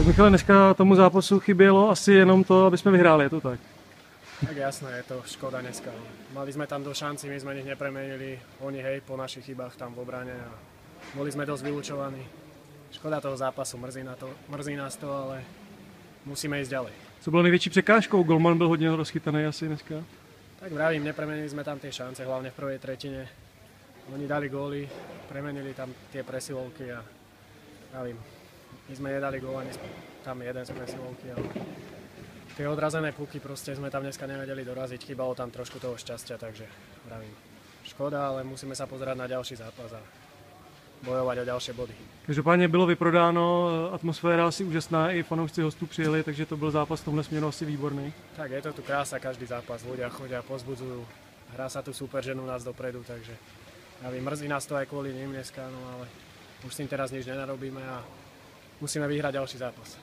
Michale, dneska tomu zápasu chybělo asi jenom to, aby jsme vyhráli, je to tak? Tak jasné, je to škoda dneska. Mali sme tam do šanci, my sme ich nepremenili, oni hej, po našich chybách tam v obrane a boli sme dosť vylučovaní. Škoda toho zápasu, mrzí nás to, ale musíme ísť ďalej. Co bylo největší překážkou? Golman byl hodně rozchytaný asi dneska. Tak vravím, nepremenili sme tam tie šance, hlavne v prvej tretine. Oni dali góly, premenili tam tie presilovky a vravím, my sme nedali gól ani tam jeden z presilovky, ale tie odrazené puky proste sme tam dneska nevedeli doraziť, chýbalo tam trošku toho šťastia, takže vravím, škoda, ale musíme sa pozerať na ďalší zápas a bojovať o ďalšie body. Každopádně bylo vyprodáno, atmosféra asi úžasná, i fanoušci hostů přijeli, takže to byl zápas v tomhle směru asi výborný. Tak je to tu krása, každý zápas, ľudia chodia, pozbudzujú, hrá sa tu super, ženú nás dopredu, takže vravím, mrzí nás to aj kvôli ním dneska, no ale už s tým teraz nič nenarobíme a musíme vyhrať ďalší zápas.